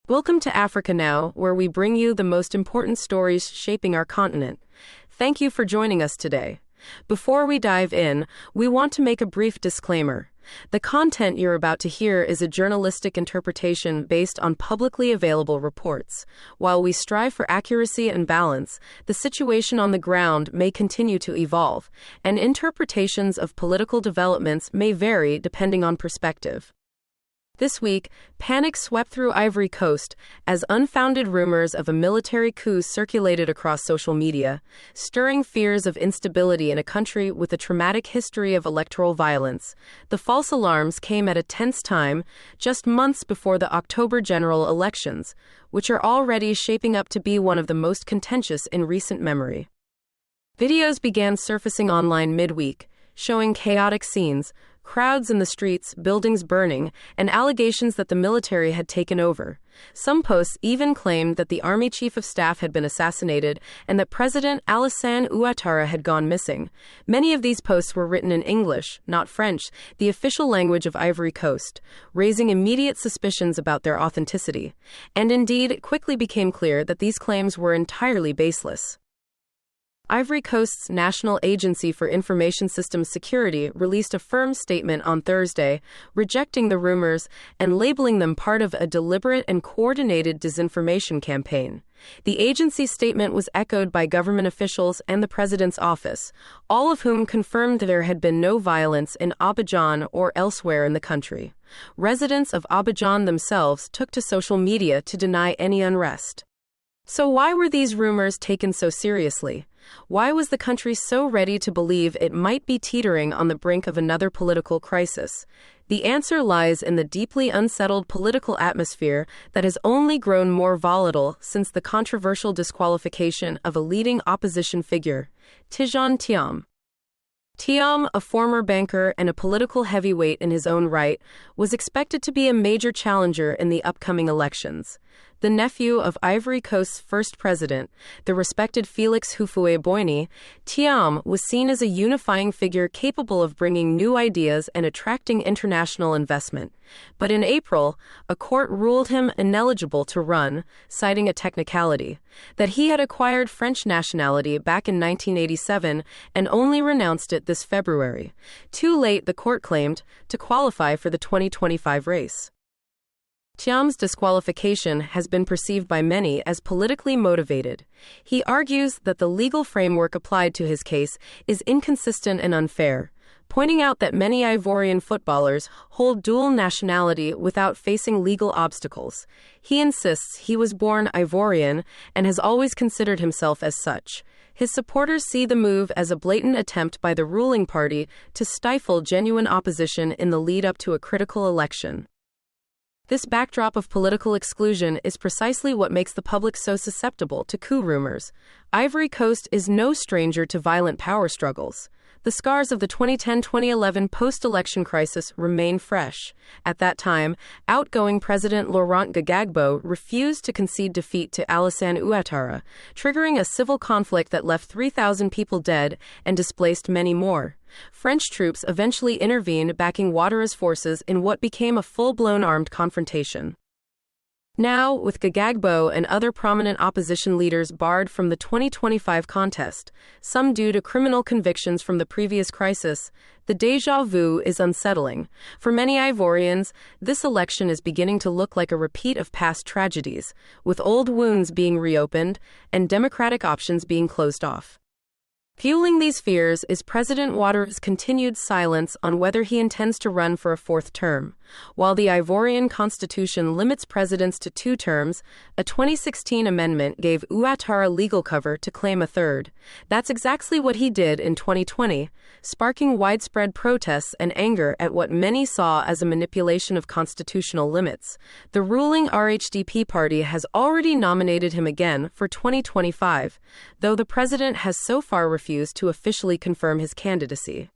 Welcome to Africa Now, where we bring you the most important stories shaping our continent. Thank you for joining us today. Before we dive in, we want to make a brief disclaimer. The content you're about to hear is a journalistic interpretation based on publicly available reports. While we strive for accuracy and balance, the situation on the ground may continue to evolve, and interpretations of political developments may vary depending on perspective. This week, panic swept through Ivory Coast as unfounded rumors of a military coup circulated across social media, stirring fears of instability in a country with a traumatic history of electoral violence. The false alarms came at a tense time, just months before the October general elections, which are already shaping up to be one of the most contentious in recent memory. Videos began surfacing online midweek, showing chaotic scenes, crowds in the streets, buildings burning, and allegations that the military had taken over. Some posts even claimed that the army chief of staff had been assassinated and that President Alassane Ouattara had gone missing. Many of these posts were written in English, not French, the official language of Ivory Coast, raising immediate suspicions about their authenticity. And indeed, it quickly became clear that these claims were entirely baseless. Ivory Coast's National Agency for Information Systems Security released a firm statement on Thursday, rejecting the rumors and labeling them part of a deliberate and coordinated disinformation campaign. The agency's statement was echoed by government officials and the president's office, all of whom confirmed there had been no violence in Abidjan or elsewhere in the country. Residents of Abidjan themselves took to social media to deny any unrest. So why were these rumors taken so seriously? Why was the country so ready to believe it might be teetering on the brink of another political crisis? The answer lies in the deeply unsettled political atmosphere that has only grown more volatile since the controversial disqualification of a leading opposition figure, Tidjane Thiam. Thiam, a former banker and a political heavyweight in his own right, was expected to be a major challenger in the upcoming elections. The nephew of Ivory Coast's first president, the respected Félix Houphouët-Boigny, Thiam was seen as a unifying figure capable of bringing new ideas and attracting international investment. But in April, a court ruled him ineligible to run, citing a technicality, that he had acquired French nationality back in 1987 and only renounced it this February. Too late, the court claimed, to qualify for the 2025 race. Thiam's disqualification has been perceived by many as politically motivated. He argues that the legal framework applied to his case is inconsistent and unfair, pointing out that many Ivorian footballers hold dual nationality without facing legal obstacles. He insists he was born Ivorian and has always considered himself as such. His supporters see the move as a blatant attempt by the ruling party to stifle genuine opposition in the lead-up to a critical election. This backdrop of political exclusion is precisely what makes the public so susceptible to coup rumors. Ivory Coast is no stranger to violent power struggles. The scars of the 2010-2011 post-election crisis remain fresh. At that time, outgoing President Laurent Gbagbo refused to concede defeat to Alassane Ouattara, triggering a civil conflict that left 3,000 people dead and displaced many more. French troops eventually intervened, backing Ouattara's forces in what became a full-blown armed confrontation. Now, with Gbagbo and other prominent opposition leaders barred from the 2025 contest, some due to criminal convictions from the previous crisis, the déjà vu is unsettling. For many Ivorians, this election is beginning to look like a repeat of past tragedies, with old wounds being reopened and democratic options being closed off. Fueling these fears is President Ouattara's continued silence on whether he intends to run for a fourth term. While the Ivorian constitution limits presidents to 2 terms, a 2016 amendment gave Ouattara legal cover to claim a third. That's exactly what he did in 2020, sparking widespread protests and anger at what many saw as a manipulation of constitutional limits. The ruling RHDP party has already nominated him again for 2025, though the president has so far refused to officially confirm his candidacy.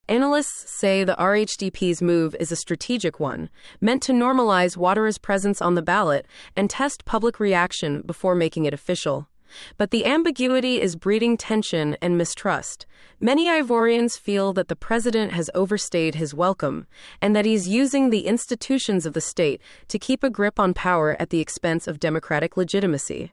Analysts say the RHDP's move is a strategic one, meant to normalize Ouattara's presence on the ballot and test public reaction before making it official. But the ambiguity is breeding tension and mistrust. Many Ivorians feel that the president has overstayed his welcome and that he's using the institutions of the state to keep a grip on power at the expense of democratic legitimacy.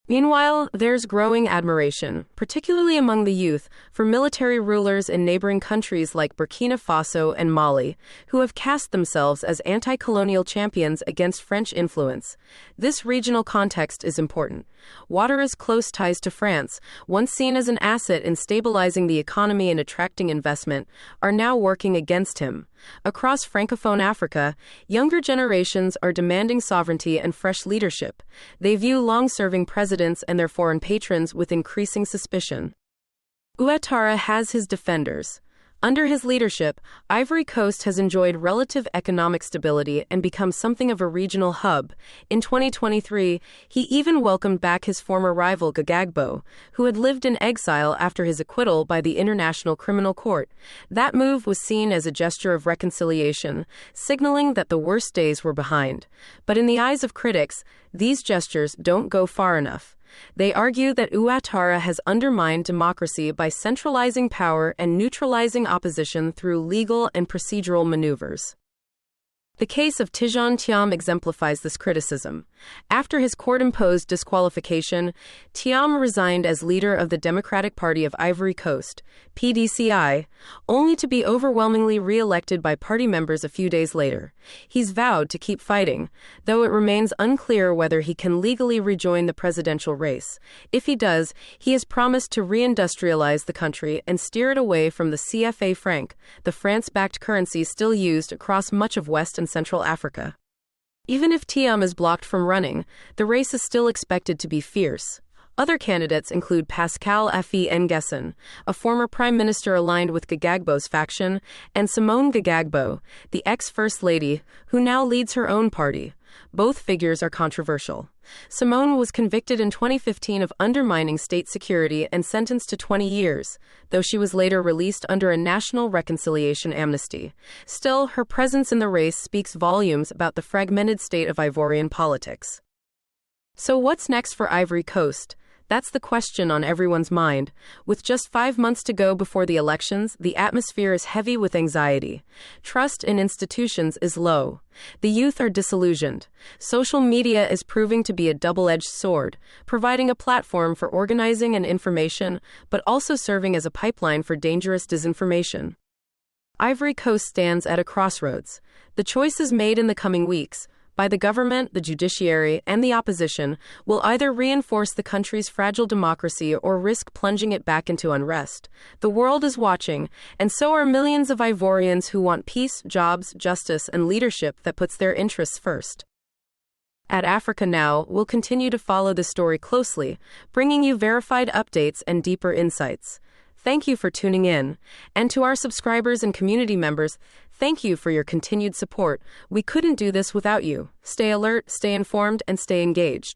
Meanwhile, there's growing admiration, particularly among the youth, for military rulers in neighboring countries like Burkina Faso and Mali, who have cast themselves as anti-colonial champions against French influence. This regional context is important. Ouattara's close ties to France, once seen as an asset in stabilizing the economy and attracting investment, are now working against him. Across Francophone Africa, younger generations are demanding sovereignty and fresh leadership. They view long-serving presidents and their foreign patrons with increasing suspicion. Ouattara has his defenders. Under his leadership, Ivory Coast has enjoyed relative economic stability and become something of a regional hub. In 2023, he even welcomed back his former rival Gbagbo, who had lived in exile after his acquittal by the International Criminal Court. That move was seen as a gesture of reconciliation, signaling that the worst days were behind. But in the eyes of critics, these gestures don't go far enough. They argue that Ouattara has undermined democracy by centralizing power and neutralizing opposition through legal and procedural maneuvers. The case of Tidjane Thiam exemplifies this criticism. After his court-imposed disqualification, Thiam resigned as leader of the Democratic Party of Ivory Coast, PDCI, only to be overwhelmingly re-elected by party members a few days later. He's vowed to keep fighting, though it remains unclear whether he can legally rejoin the presidential race. If he does, he has promised to reindustrialize the country and steer it away from the CFA franc, the France-backed currency still used across much of West and Central Africa. Even if Thiam is blocked from running, the race is still expected to be fierce. Other candidates include Pascal Affi N'Guessan, a former prime minister aligned with Gbagbo's faction, and Simone Gbagbo, the ex-first lady, who now leads her own party. Both figures are controversial. Simone was convicted in 2015 of undermining state security and sentenced to 20 years, though she was later released under a national reconciliation amnesty. Still, her presence in the race speaks volumes about the fragmented state of Ivorian politics. So what's next for Ivory Coast? That's the question on everyone's mind. With just 5 months to go before the elections, the atmosphere is heavy with anxiety. Trust in institutions is low. The youth are disillusioned. Social media is proving to be a double-edged sword, providing a platform for organizing and information, but also serving as a pipeline for dangerous disinformation. Ivory Coast stands at a crossroads. The choices made in the coming weeks, by the government, the judiciary, and the opposition, will either reinforce the country's fragile democracy or risk plunging it back into unrest. The world is watching, and so are millions of Ivorians who want peace, jobs, justice, and leadership that puts their interests first. At Africa Now, we'll continue to follow this story closely, bringing you verified updates and deeper insights. Thank you for tuning in. And to our subscribers and community members, thank you for your continued support. We couldn't do this without you. Stay alert, stay informed, and stay engaged.